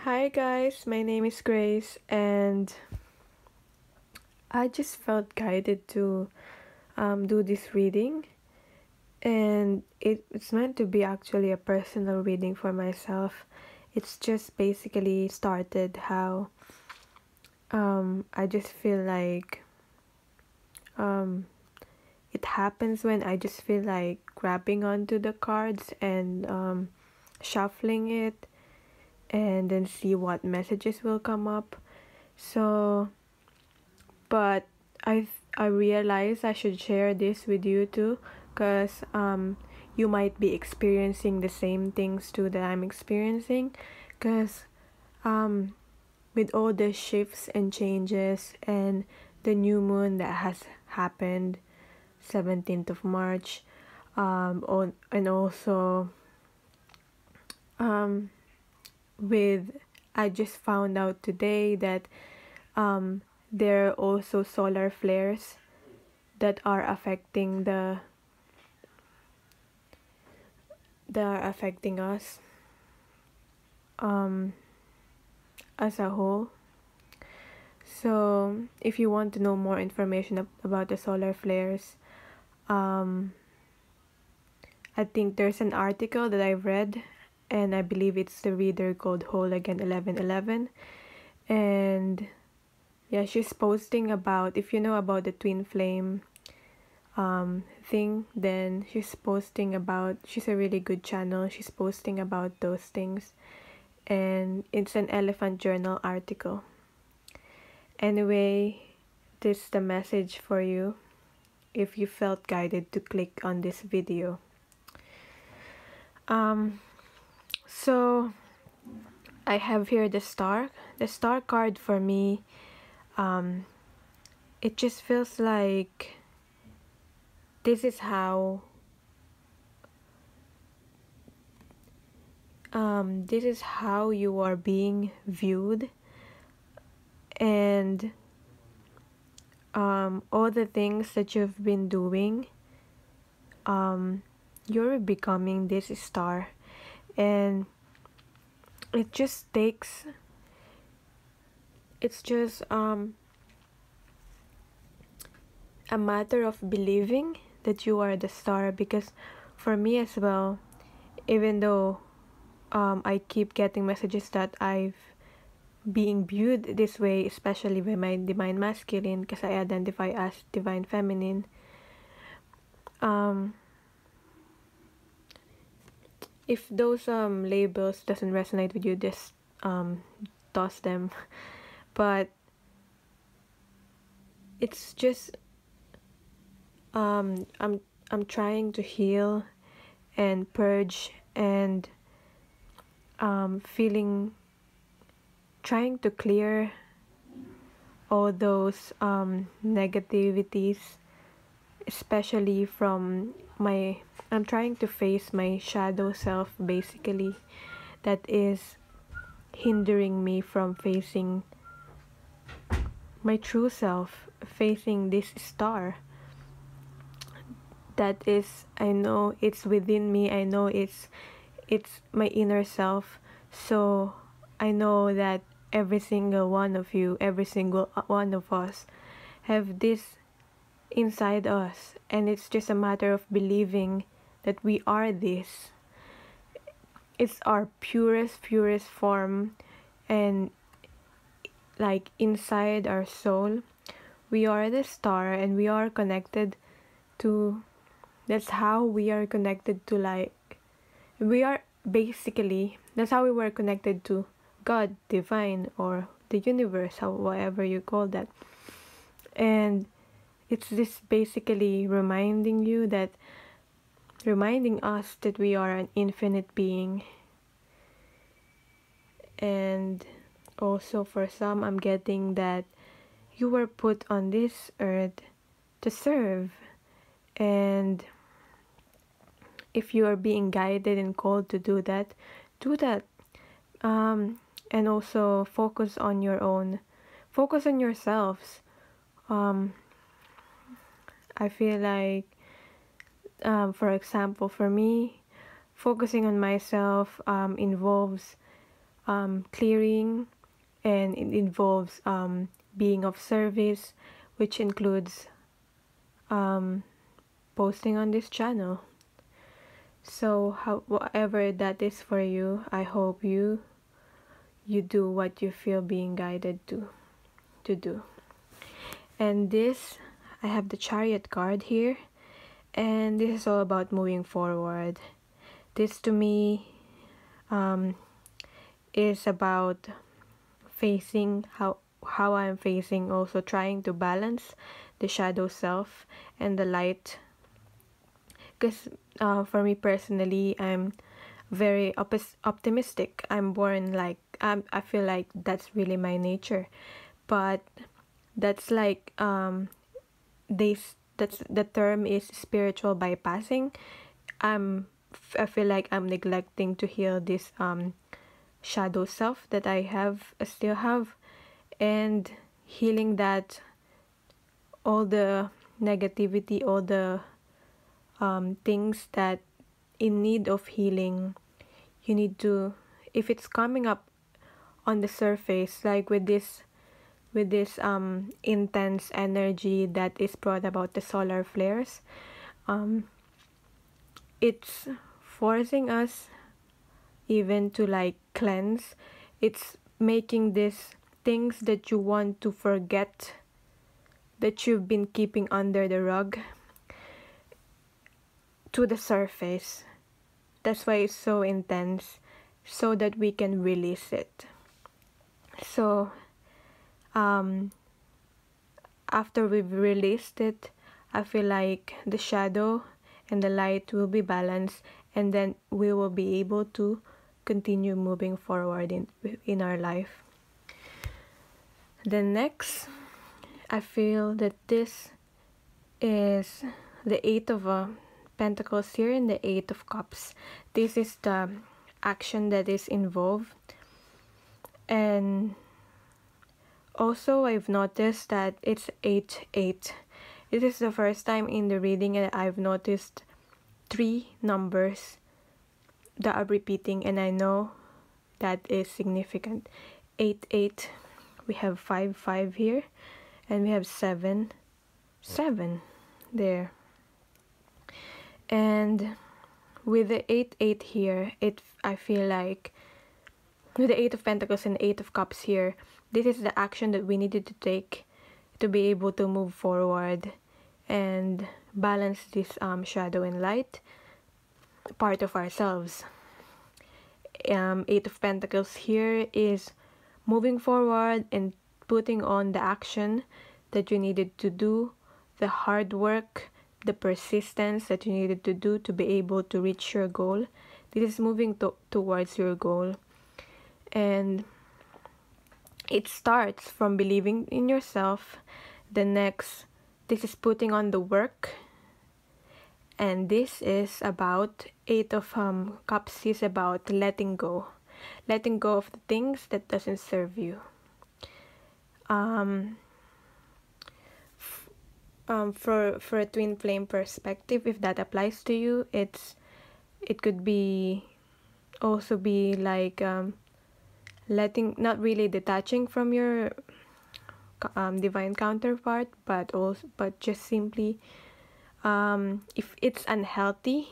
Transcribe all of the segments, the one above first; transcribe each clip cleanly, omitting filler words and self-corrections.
Hi guys, my name is Grace, and I just felt guided to do this reading, and it's meant to be actually a personal reading for myself. It's just basically started how I just feel like um, it happens when I just feel like grabbing onto the cards and shuffling it and then see what messages will come up. So but I realize I should share this with you too, because you might be experiencing the same things too that I'm experiencing, because um with all the shifts and changes and the new moon that has happened 17th of March, and also um with I just found out today that there are also solar flares that are affecting us um as a whole. So if you want to know more information about the solar flares, um I think there's an article that I've read, and I believe it's the reader called Whole Again 1111. And yeah, she's posting about, if you know about the twin flame thing, then she's a really good channel. She's posting about those things, and it's an Elephant Journal article. Anyway, this is the message for you if you felt guided to click on this video. So I have here the star card. For me, it just feels like this is how you are being viewed, and all the things that you've been doing, you're becoming this star. And it just takes it's just a matter of believing that you are the star. Because for me as well, even though I keep getting messages that I've being viewed this way, especially by my divine masculine, because I identify as divine feminine, if those labels doesn't resonate with you, just toss them. But it's just I'm trying to heal and purge and trying to clear all those negativities, especially from I'm trying to face my shadow self, basically, that is hindering me from facing my true self, facing this star that is, I know it's within me. I know it's my inner self. So I know that every single one of you, every single one of us have this inside us, and it's just a matter of believing that we are this. It's our purest form, and like inside our soul, we are the star, and we are connected to that's how we are connected to, like, we are basically, that's how we were connected to God, divine, or the universe, however you call that. And it's this basically reminding us that we are an infinite being. And also for some, I'm getting that you were put on this earth to serve. And if you are being guided and called to do that, do that. And also focus on yourselves. I feel like, for example, for me, focusing on myself involves clearing, and it involves being of service, which includes posting on this channel. So whatever that is for you, I hope you do what you feel being guided to do. And this, I have the Chariot card here, and this is all about moving forward. This to me is about facing how I'm facing, also trying to balance the shadow self and the light. Because for me personally, I'm very optimistic. I'm born like I feel like that's really my nature, but that's like that's the term is spiritual bypassing. I feel like I'm neglecting to heal this shadow self that I still have, and healing that, all the negativity, all the things that in need of healing. You need to, if it's coming up on the surface, like with this intense energy that is brought about the solar flares, it's forcing us even to like cleanse. It's making these things that you want to forget, that you've been keeping under the rug, to the surface. That's why it's so intense, so that we can release it. So after we've released it, I feel like the shadow and the light will be balanced, and then we will be able to continue moving forward in our life. Then next, I feel that this is the Eight of Pentacles here and the Eight of Cups. This is the action that is involved. And also I've noticed that it's 8-8. It is the first time in the reading that I've noticed 3 numbers that are repeating, and I know that is significant. 8-8, we have 5-5 here, and we have 7-7 there. And with the 8-8 here, I feel like with the 8 of Pentacles and 8 of Cups here, this is the action that we needed to take to be able to move forward and balance this shadow and light part of ourselves. 8 of Pentacles here is moving forward and putting on the action that you needed to do, the hard work, the persistence that you needed to do to be able to reach your goal. This is moving towards your goal. And it starts from believing in yourself. This is putting on the work. And this is about 8 of Cups is about letting go. Letting go of the things that doesn't serve you. For a twin flame perspective, if that applies to you, it could be also be like not really detaching from your divine counterpart, but just simply if it's unhealthy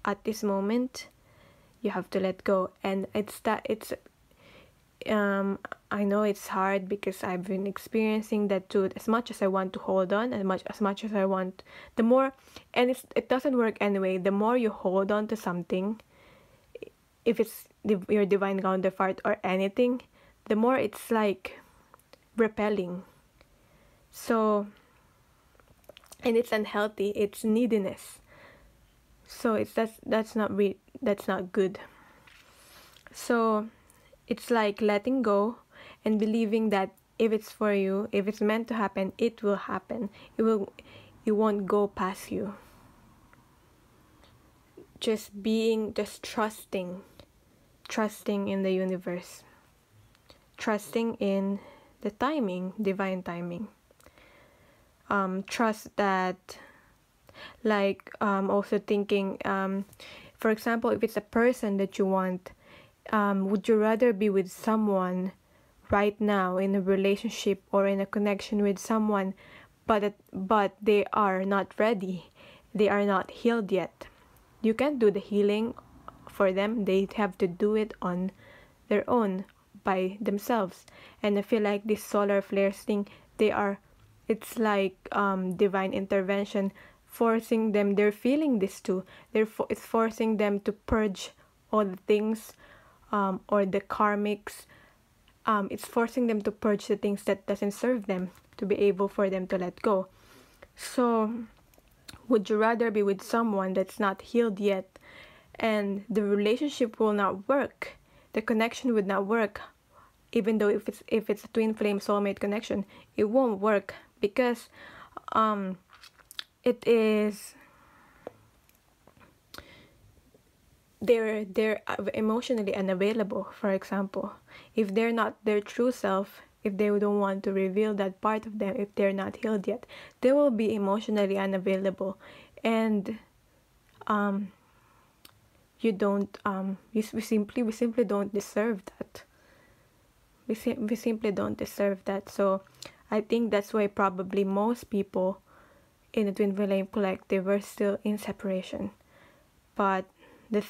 at this moment, you have to let go. And I know it's hard because I've been experiencing that too. As much as I want to hold on, as much as I want, the more, and it doesn't work anyway. The more you hold on to something, if it's your divine counterpart or anything, the more it's like repelling. So, and it's unhealthy. It's neediness. So that's not good. So it's like letting go and believing that if it's for you, if it's meant to happen, it will happen. It won't go past you. Just trusting in the universe, trusting in the timing, divine timing. Trust that, like also thinking, for example, if it's a person that you want, would you rather be with someone right now in a relationship or in a connection with someone, but they are not ready, they are not healed yet? You can't do the healing for them. They have to do it on their own, by themselves. And I feel like this solar flares thing, it's like divine intervention, forcing them. They're feeling this too. It's forcing them to purge all the things, or the karmics. It's forcing them to purge the things that doesn't serve them, to be able for them to let go. So would you rather be with someone that's not healed yet, and the relationship will not work, the connection would not work, even though if it's a twin flame soulmate connection, it won't work, because it is, they're emotionally unavailable. For example, if they're not their true self, if they don't want to reveal that part of them, if they're not healed yet, they will be emotionally unavailable. And you don't we simply don't deserve that. We simply don't deserve that. So I think that's why probably most people in the twin flame collective are still in separation. But the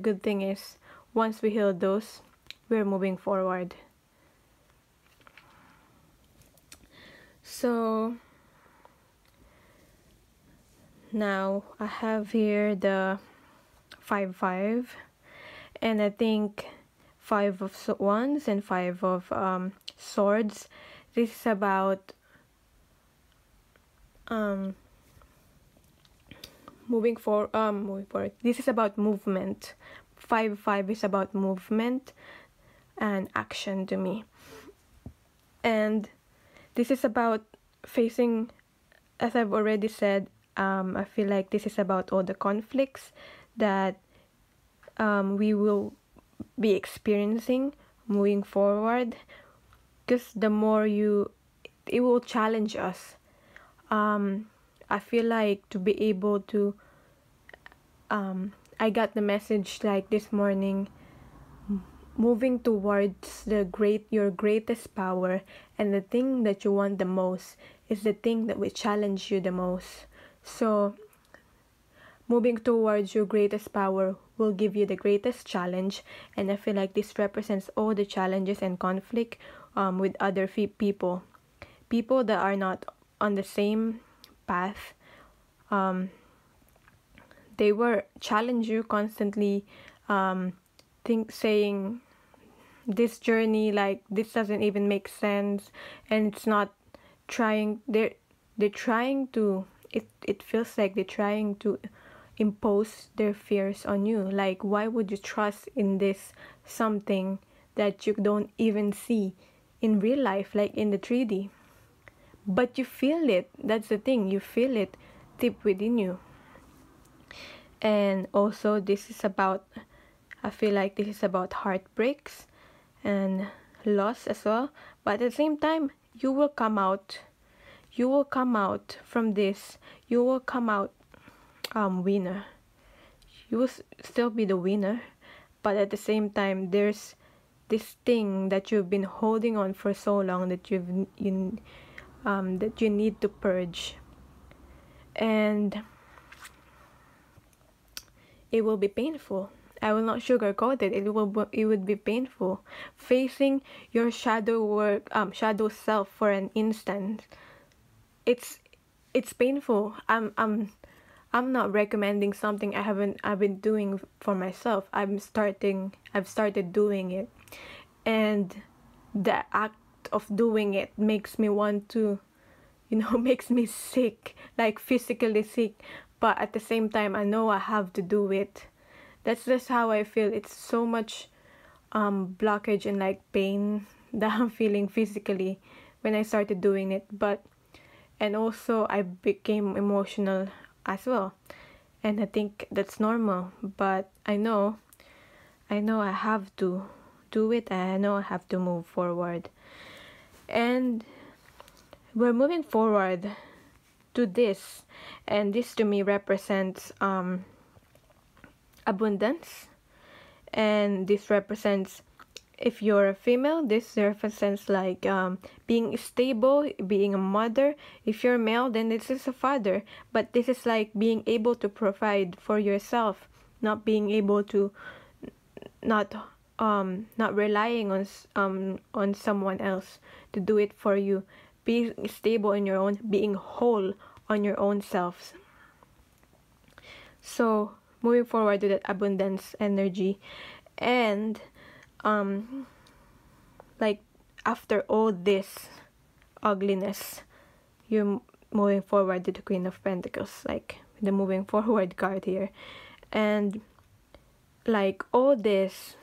good thing is, once we heal those, we're moving forward. So now I have here the 5-5, and I think 5 of wands and 5 of swords. This is about moving forward. This is about movement. 5-5 is about movement and action to me. And this is about facing, as I've already said, I feel like this is about all the conflicts that we will be experiencing moving forward, because the more it will challenge us. I feel like to be able to I got the message like this morning, moving towards your greatest power, and the thing that you want the most is the thing that will challenge you the most. So moving towards your greatest power will give you the greatest challenge, and I feel like this represents all the challenges and conflict with other people that are not on the same path. They will challenge you constantly, saying this journey, like, this doesn't even make sense, and it's not trying. They're trying to. It feels like they're trying to impose their fears on you. Like, why would you trust in this something that you don't even see in real life, like in the 3D? But you feel it. That's the thing. You feel it deep within you. And also, I feel like this is about heartbreaks and loss as well. But at the same time, you will come out from this. You will come out winner. You will still be the winner, but at the same time, there's this thing that you've been holding on for so long that that you need to purge. And it will be painful. I will not sugarcoat it. It would be painful, facing your shadow self for an instant. It's painful. I'm not recommending something I've been doing for myself. I've started doing it, and the act of doing it makes me want to, makes me sick, like physically sick. But at the same time, I know I have to do it. That's just how I feel. It's so much blockage and like pain that I'm feeling physically when I started doing it. And also I became emotional as well. And I think that's normal. But I know I have to do it, and I know I have to move forward. And we're moving forward to this, and this to me represents abundance And this represents, if you're a female, this represents like being stable, being a mother. If you're male, then this is a father. But this is like being able to provide for yourself, not being able to, not not relying on someone else to do it for you. Being stable in your own, being whole on your own selves. So moving forward to that abundance energy, and like after all this ugliness, you're moving forward to the Queen of Pentacles, like the moving forward card here. And like all this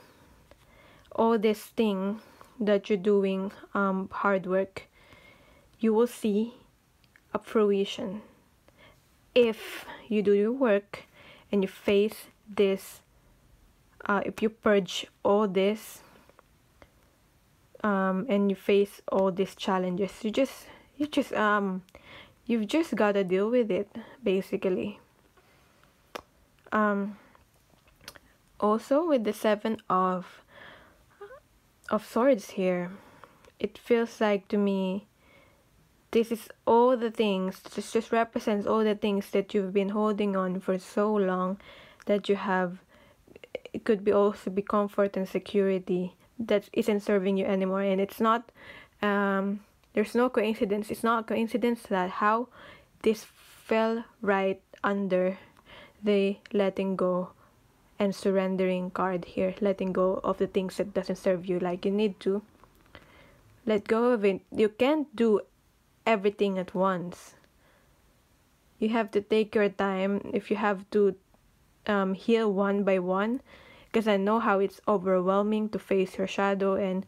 thing that you're doing, hard work, you will see a fruition if you do your work and you face this. If you purge all this, and you face all these challenges, you've just gotta deal with it, basically. Also with the Seven of Swords here, it feels like to me this is all the things, this just represents all the things that you've been holding on for so long, that you have. It could be also be comfort and security that isn't serving you anymore. And it's not, there's no coincidence. It's not a coincidence that how this fell right under the letting go and surrendering card here. Letting go of the things that doesn't serve you. Like you need to let go of it. You can't do everything at once. You have to take your time. If you have to heal one by one, because I know how it's overwhelming to face your shadow and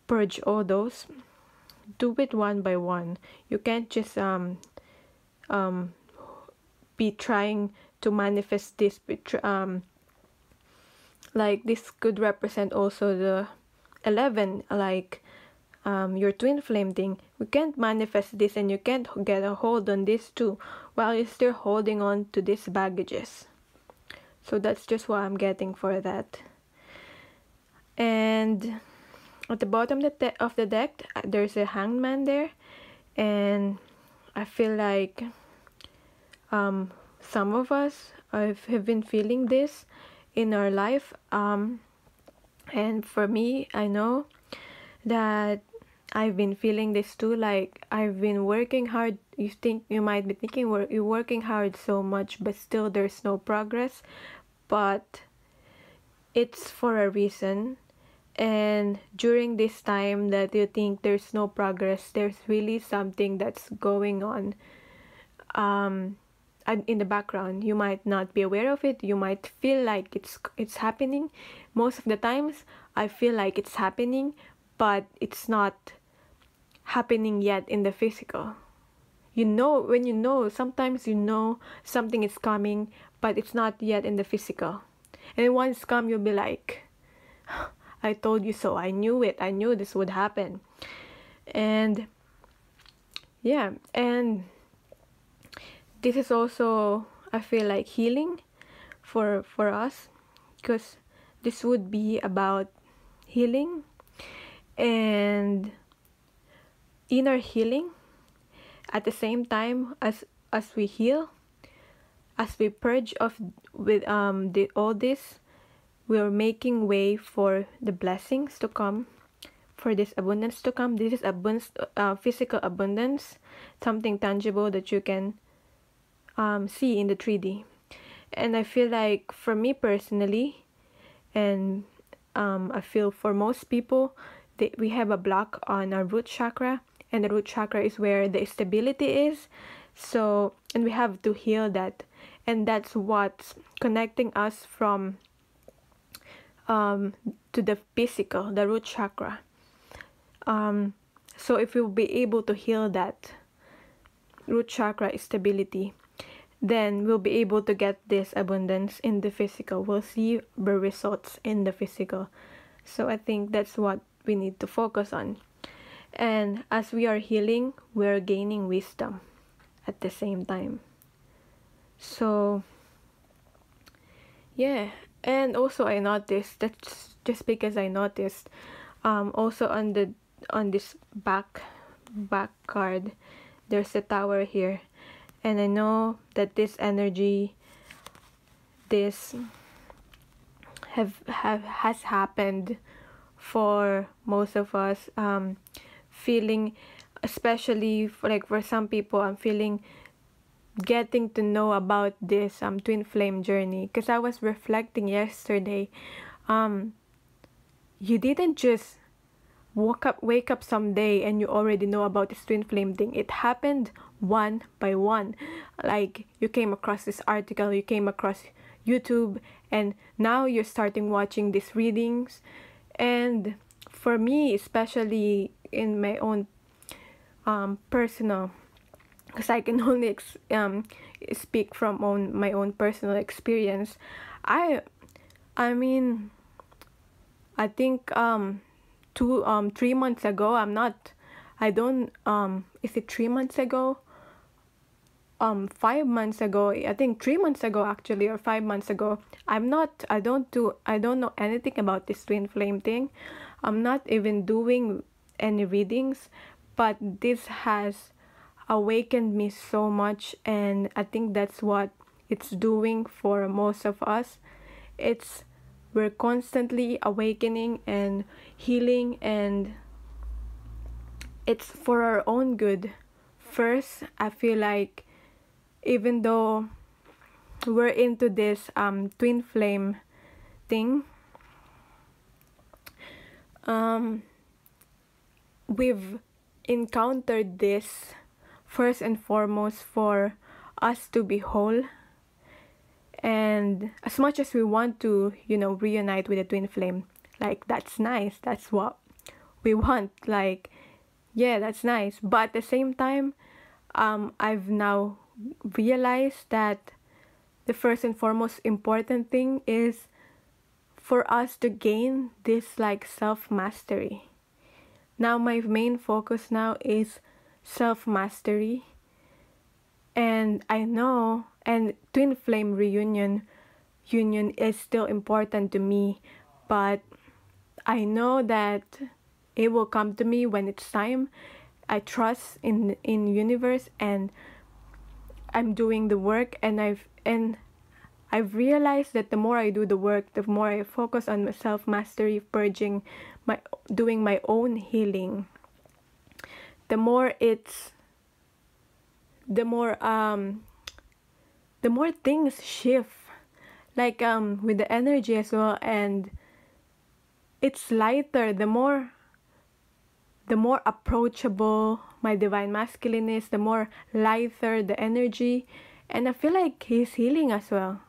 purge all those. Do it one by one. You can't just be trying to manifest this. Like this could represent also the 11, like your twin flame thing. We can't manifest this, and you can't get a hold on this too while you're still holding on to these baggages. So that's just what I'm getting for that. And at the bottom of the deck, there's a hangman there. And I feel like some of us have been feeling this in our life. And for me, I know that I've been feeling this too. Like I've been working hard. You might be thinking you're working hard so much, but still there's no progress. But it's for a reason. And during this time that you think there's no progress, there's really something that's going on in the background. You might not be aware of it. You might feel like it's happening. Most of the times I feel like it's happening, but it's not happening yet in the physical. You know, when you know, sometimes you know something is coming, but it's not yet in the physical. And once come, you'll be like, I told you so. I knew it. I knew this would happen. And yeah, and this is also, I feel like, healing for us, because this would be about healing and inner healing. At the same time as we heal, as we purge with all this, we're making way for the blessings to come, for this abundance to come. This is abundance, physical abundance, something tangible that you can see in the 3D. And I feel like for me personally, and I feel for most people, we have a block on our root chakra, and the root chakra is where the stability is. So, and we have to heal that, and that's what's connecting us from to the physical, the root chakra. So if we'll be able to heal that root chakra stability, then we'll be able to get this abundance in the physical. We'll see the results in the physical. So I think that's what we need to focus on. And as we are healing, we're gaining wisdom at the same time. So yeah, And also I noticed, that's just because I noticed, also on this back card, there's a tower here, and I know that this energy, this has happened for most of us, feeling, especially for, like, for some people, I'm feeling getting to know about this twin flame journey, because I was reflecting yesterday. You didn't just wake up someday and you already know about this twin flame thing. It happened one by one. Like, you came across this article, you came across YouTube, and now you're starting watching these readings. And for me, especially in my own personal, because I can only speak from my own personal experience. I mean, I think 3 months ago, I don't is it 3 months ago? 5 months ago, I think 3 months ago actually, or 5 months ago, I don't know anything about this twin flame thing. I'm not even doing any readings, but this has awakened me so much, and I think that's what it's doing for most of us. We're constantly awakening and healing, and it's for our own good. First, I feel like, even though we're into this twin flame thing, we've encountered this first and foremost for us to be whole. And as much as we want to, reunite with a twin flame, like, that's nice, that's what we want, like, yeah, that's nice. But at the same time, I've now realized that the first and foremost important thing is for us to gain this, like, self-mastery. Now my main focus now is self-mastery. And I know, and twin flame union is still important to me, but I know that it will come to me when it's time. I trust in universe, and I'm doing the work, and I've realized that the more I do the work, the more I focus on my self-mastery, doing my own healing, the more things shift, like, with the energy as well, and it's lighter. The more approachable my divine masculine is, the more lighter the energy, and I feel like he's healing as well.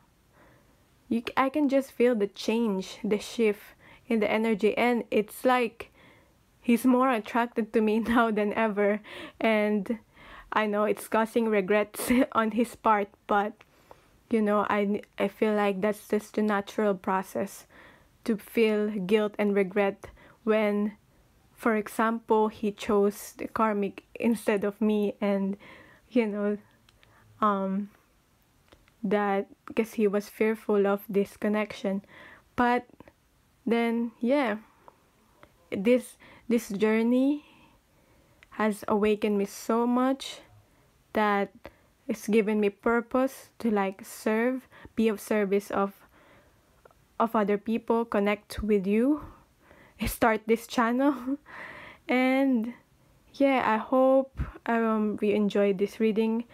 I can just feel the change, the shift in the energy, and it's like he's more attracted to me now than ever. And I know it's causing regrets on his part, but I feel like that's just the natural process, to feel guilt and regret when, for example, he chose the karmic instead of me, and that because he was fearful of this connection. But then, yeah, this journey has awakened me so much that it's given me purpose to, like, be of service of other people, connect with you, start this channel. And yeah, I hope we enjoyed this reading,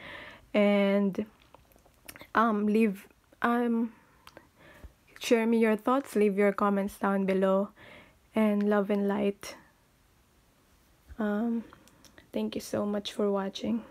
and share me your thoughts, leave your comments down below, and love and light. Thank you so much for watching.